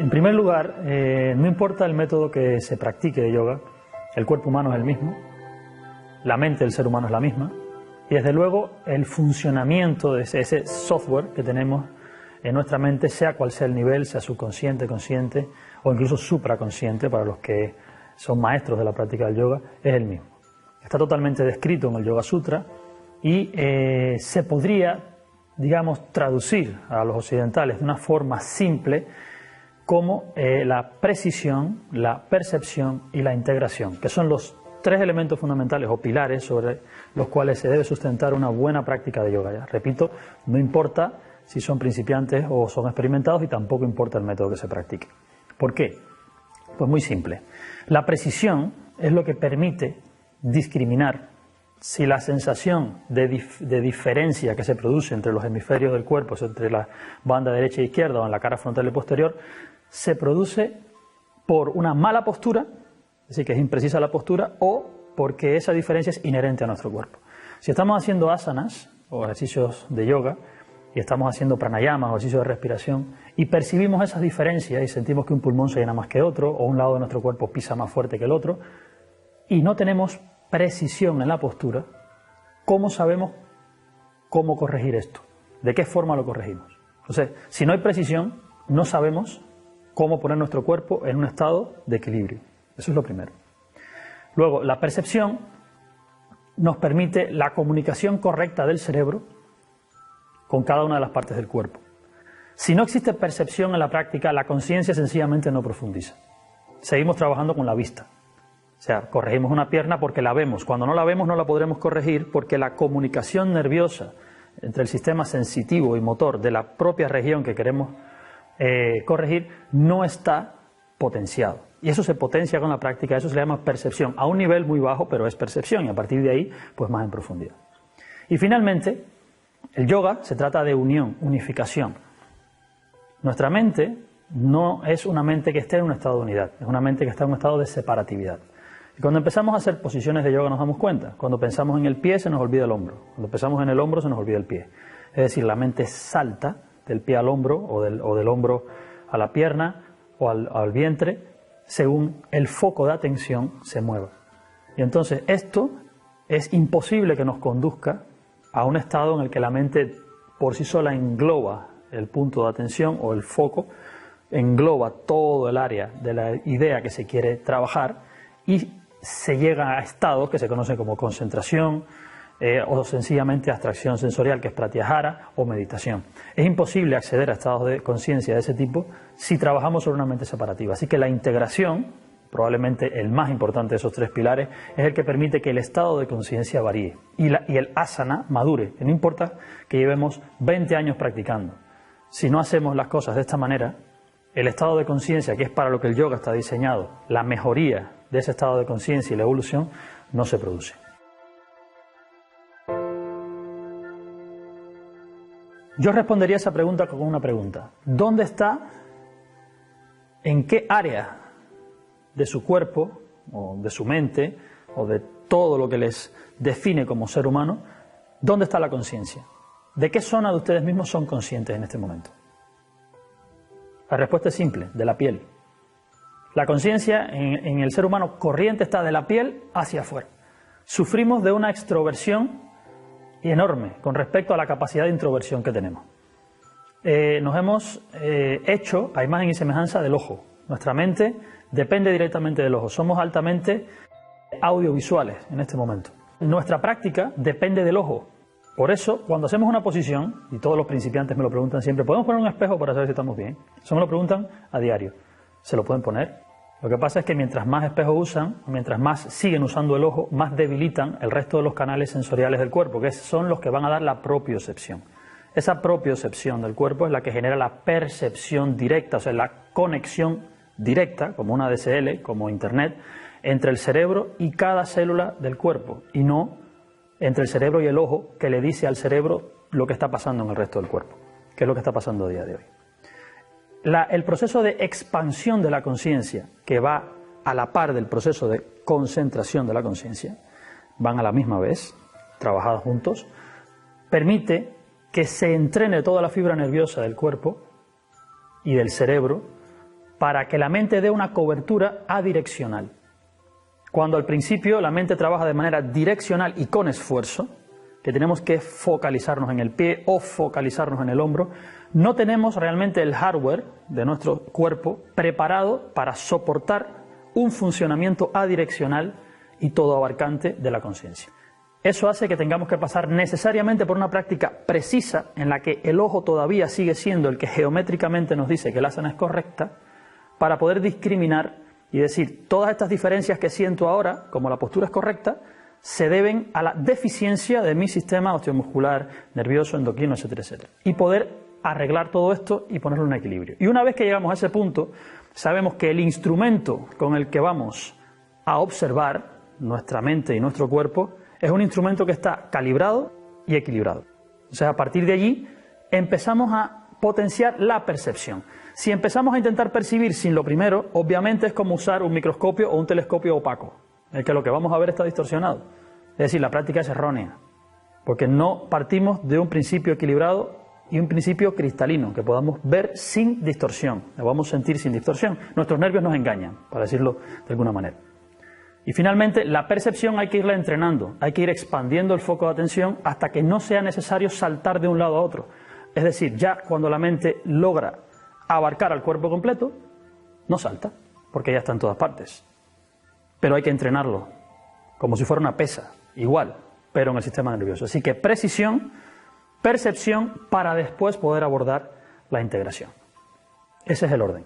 En primer lugar, no importa el método que se practique de yoga, el cuerpo humano es el mismo, la mente del ser humano es la misma, y desde luego el funcionamiento de ese software que tenemos en nuestra mente, sea cual sea el nivel, sea subconsciente, consciente o incluso supraconsciente para los que son maestros de la práctica del yoga, es el mismo. Está totalmente descrito en el Yoga Sutra y se podría, digamos, traducir a los occidentales de una forma simple como la precisión, la percepción y la integración, que son los tres elementos fundamentales o pilares sobre los cuales se debe sustentar una buena práctica de yoga. Ya repito, no importa si son principiantes o son experimentados y tampoco importa el método que se practique. ¿Por qué? Pues muy simple. La precisión es lo que permite discriminar si la sensación de diferencia que se produce entre los hemisferios del cuerpo, entre la banda derecha e izquierda o en la cara frontal y posterior, se produce por una mala postura, es decir, que es imprecisa la postura, o porque esa diferencia es inherente a nuestro cuerpo. Si estamos haciendo asanas o ejercicios de yoga y estamos haciendo pranayama o ejercicios de respiración y percibimos esas diferencias y sentimos que un pulmón se llena más que otro o un lado de nuestro cuerpo pisa más fuerte que el otro y no tenemos precisión en la postura, ¿cómo sabemos cómo corregir esto? ¿De qué forma lo corregimos? Entonces, si no hay precisión, no sabemos cómo poner nuestro cuerpo en un estado de equilibrio. Eso es lo primero. Luego, la percepción nos permite la comunicación correcta del cerebro con cada una de las partes del cuerpo. Si no existe percepción en la práctica, la conciencia sencillamente no profundiza. Seguimos trabajando con la vista. O sea, corregimos una pierna porque la vemos. Cuando no la vemos no la podremos corregir porque la comunicación nerviosa entre el sistema sensitivo y motor de la propia región que queremos corregir no está potenciado. Y eso se potencia con la práctica, eso se le llama percepción, a un nivel muy bajo, pero es percepción, y a partir de ahí, pues más en profundidad. Y finalmente, el yoga se trata de unión, unificación. Nuestra mente no es una mente que esté en un estado de unidad, es una mente que está en un estado de separatividad. Y cuando empezamos a hacer posiciones de yoga nos damos cuenta. Cuando pensamos en el pie se nos olvida el hombro, cuando pensamos en el hombro se nos olvida el pie. Es decir, la mente salta del pie al hombro o del hombro a la pierna o al vientre según el foco de atención se mueva. Y entonces esto es imposible que nos conduzca a un estado en el que la mente por sí sola engloba el punto de atención o el foco, engloba todo el área de la idea que se quiere trabajar y se llega a estados que se conocen como concentración o sencillamente abstracción sensorial, que es pratyahara o meditación. Es imposible acceder a estados de conciencia de ese tipo si trabajamos sobre una mente separativa. Así que la integración, probablemente el más importante de esos tres pilares, es el que permite que el estado de conciencia varíe y el asana madure. Y no importa que llevemos 20 años practicando. Si no hacemos las cosas de esta manera, el estado de conciencia, que es para lo que el yoga está diseñado, la mejoría de ese estado de conciencia y la evolución, no se produce. Yo respondería a esa pregunta con una pregunta. ¿Dónde está, en qué área de su cuerpo, o de su mente, o de todo lo que les define como ser humano, dónde está la conciencia? ¿De qué zona de ustedes mismos son conscientes en este momento? La respuesta es simple, de la piel. La conciencia en el ser humano corriente está de la piel hacia afuera. Sufrimos de una extroversión enorme con respecto a la capacidad de introversión que tenemos. Nos hemos hecho a imagen y semejanza del ojo. Nuestra mente depende directamente del ojo. Somos altamente audiovisuales en este momento. Nuestra práctica depende del ojo. Por eso, cuando hacemos una posición, y todos los principiantes me lo preguntan siempre, ¿podemos poner un espejo para saber si estamos bien? Eso me lo preguntan a diario. ¿Se lo pueden poner? Lo que pasa es que mientras más espejos usan, mientras más siguen usando el ojo, más debilitan el resto de los canales sensoriales del cuerpo, que son los que van a dar la propiocepción. Esa propiocepción del cuerpo es la que genera la percepción directa, o sea, la conexión directa, como una DSL, como Internet, entre el cerebro y cada célula del cuerpo, y no entre el cerebro y el ojo, que le dice al cerebro lo que está pasando en el resto del cuerpo, que es lo que está pasando a día de hoy. El proceso de expansión de la conciencia, que va a la par del proceso de concentración de la conciencia, van a la misma vez, trabajados juntos, permite que se entrene toda la fibra nerviosa del cuerpo y del cerebro para que la mente dé una cobertura adireccional. Cuando al principio la mente trabaja de manera direccional y con esfuerzo, que tenemos que focalizarnos en el pie o focalizarnos en el hombro, no tenemos realmente el hardware de nuestro cuerpo preparado para soportar un funcionamiento adireccional y todo abarcante de la conciencia. Eso hace que tengamos que pasar necesariamente por una práctica precisa en la que el ojo todavía sigue siendo el que geométricamente nos dice que la asana es correcta, para poder discriminar y decir todas estas diferencias que siento ahora, como la postura es correcta, se deben a la deficiencia de mi sistema osteomuscular, nervioso, endocrino, etcétera, etcétera. Y poder arreglar todo esto y ponerlo en equilibrio. Y una vez que llegamos a ese punto, sabemos que el instrumento con el que vamos a observar nuestra mente y nuestro cuerpo es un instrumento que está calibrado y equilibrado. O sea, a partir de allí empezamos a potenciar la percepción. Si empezamos a intentar percibir sin lo primero, obviamente es como usar un microscopio o un telescopio opaco, en el que lo que vamos a ver está distorsionado. Es decir, la práctica es errónea, porque no partimos de un principio equilibrado y un principio cristalino, que podamos ver sin distorsión, lo vamos a sentir sin distorsión. Nuestros nervios nos engañan, para decirlo de alguna manera. Y finalmente, la percepción hay que irla entrenando, hay que ir expandiendo el foco de atención hasta que no sea necesario saltar de un lado a otro. Es decir, ya cuando la mente logra abarcar al cuerpo completo, no salta, porque ya está en todas partes. Pero hay que entrenarlo, como si fuera una pesa, igual, pero en el sistema nervioso. Así que precisión, percepción, para después poder abordar la integración. Ese es el orden.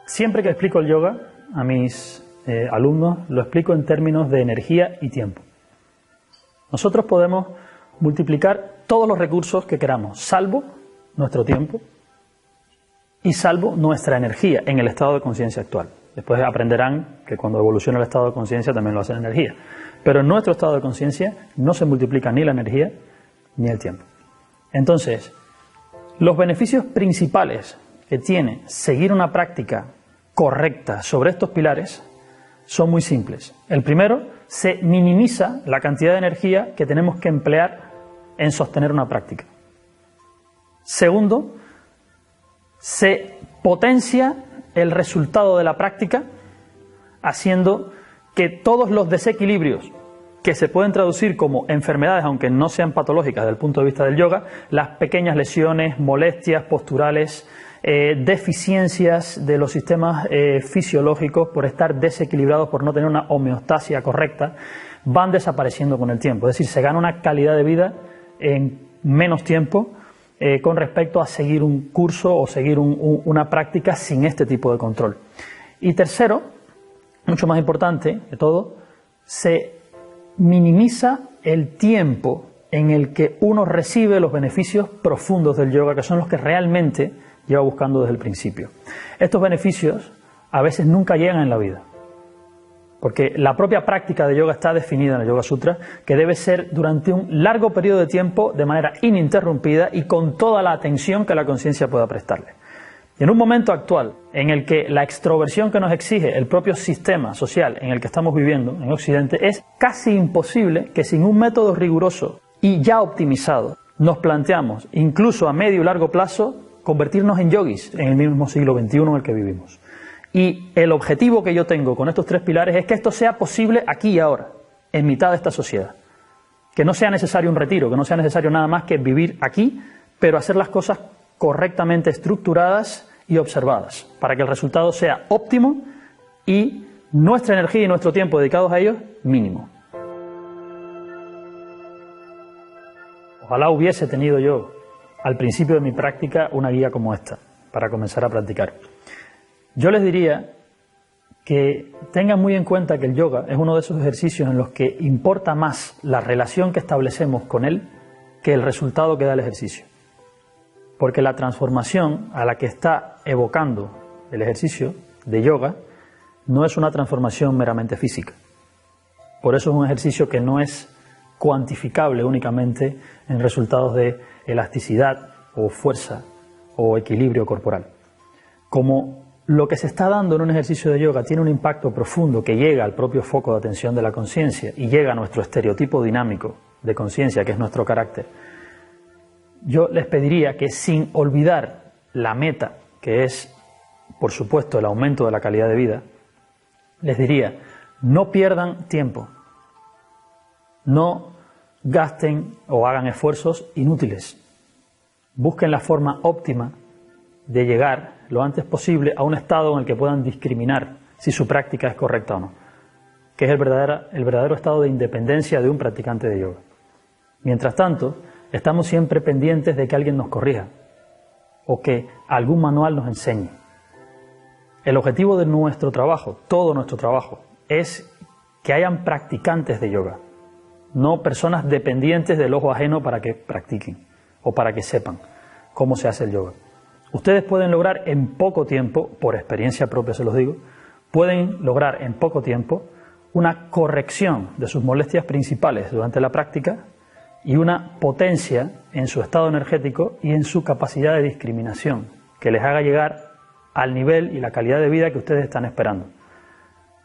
Siempre que explico el yoga a mis alumnos, lo explico en términos de energía y tiempo. Nosotros podemos multiplicar todos los recursos que queramos, salvo nuestro tiempo y salvo nuestra energía en el estado de conciencia actual. Después aprenderán que cuando evoluciona el estado de conciencia también lo hace la energía. Pero en nuestro estado de conciencia no se multiplica ni la energía ni el tiempo. Entonces, los beneficios principales que tiene seguir una práctica correcta sobre estos pilares son muy simples. El primero, se minimiza la cantidad de energía que tenemos que emplear en sostener una práctica. Segundo, se potencia el resultado de la práctica haciendo que todos los desequilibrios que se pueden traducir como enfermedades, aunque no sean patológicas desde el punto de vista del yoga, las pequeñas lesiones, molestias posturales, deficiencias de los sistemas fisiológicos por estar desequilibrados, por no tener una homeostasia correcta, van desapareciendo con el tiempo. Es decir, se gana una calidad de vida en menos tiempo con respecto a seguir un curso o seguir una práctica sin este tipo de control. Y tercero, mucho más importante de todo, se minimiza el tiempo en el que uno recibe los beneficios profundos del yoga, que son los que realmente lleva buscando desde el principio. Estos beneficios a veces nunca llegan en la vida, porque la propia práctica de yoga está definida en el Yoga Sutra, que debe ser durante un largo periodo de tiempo, de manera ininterrumpida y con toda la atención que la conciencia pueda prestarle. Y en un momento actual, en el que la extroversión que nos exige el propio sistema social en el que estamos viviendo en Occidente, es casi imposible que sin un método riguroso y ya optimizado nos planteamos, incluso a medio y largo plazo, convertirnos en yogis en el mismo siglo XXI en el que vivimos. Y el objetivo que yo tengo con estos tres pilares es que esto sea posible aquí y ahora, en mitad de esta sociedad. Que no sea necesario un retiro, que no sea necesario nada más que vivir aquí, pero hacer las cosas correctamente estructuradas y observadas, para que el resultado sea óptimo y nuestra energía y nuestro tiempo dedicados a ellos, mínimo. Ojalá hubiese tenido yo al principio de mi práctica una guía como esta, para comenzar a practicar. Yo les diría que tengan muy en cuenta que el yoga es uno de esos ejercicios en los que importa más la relación que establecemos con él que el resultado que da el ejercicio. Porque la transformación a la que está evocando el ejercicio de yoga no es una transformación meramente física. Por eso es un ejercicio que no es cuantificable únicamente en resultados de elasticidad o fuerza o equilibrio corporal. Como lo que se está dando en un ejercicio de yoga tiene un impacto profundo que llega al propio foco de atención de la conciencia y llega a nuestro estereotipo dinámico de conciencia, que es nuestro carácter, yo les pediría que, sin olvidar la meta, que es, por supuesto, el aumento de la calidad de vida, les diría, no pierdan tiempo, no gasten o hagan esfuerzos inútiles, busquen la forma óptima de llegar lo antes posible a un estado en el que puedan discriminar si su práctica es correcta o no, que es el verdadero estado de independencia de un practicante de yoga. Mientras tanto, estamos siempre pendientes de que alguien nos corrija o que algún manual nos enseñe. El objetivo de nuestro trabajo, todo nuestro trabajo, es que hayan practicantes de yoga, no personas dependientes del ojo ajeno para que practiquen o para que sepan cómo se hace el yoga. Ustedes pueden lograr en poco tiempo, por experiencia propia se los digo, pueden lograr en poco tiempo una corrección de sus molestias principales durante la práctica y una potencia en su estado energético y en su capacidad de discriminación, que les haga llegar al nivel y la calidad de vida que ustedes están esperando.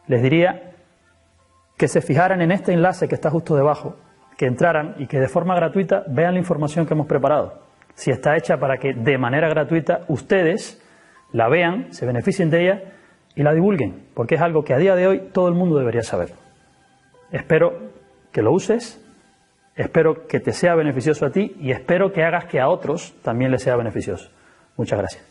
Les diría que se fijaran en este enlace que está justo debajo, que entraran y que de forma gratuita vean la información que hemos preparado. Si está hecha para que de manera gratuita ustedes la vean, se beneficien de ella y la divulguen, porque es algo que a día de hoy todo el mundo debería saber. Espero que lo uses, espero que te sea beneficioso a ti y espero que hagas que a otros también les sea beneficioso. Muchas gracias.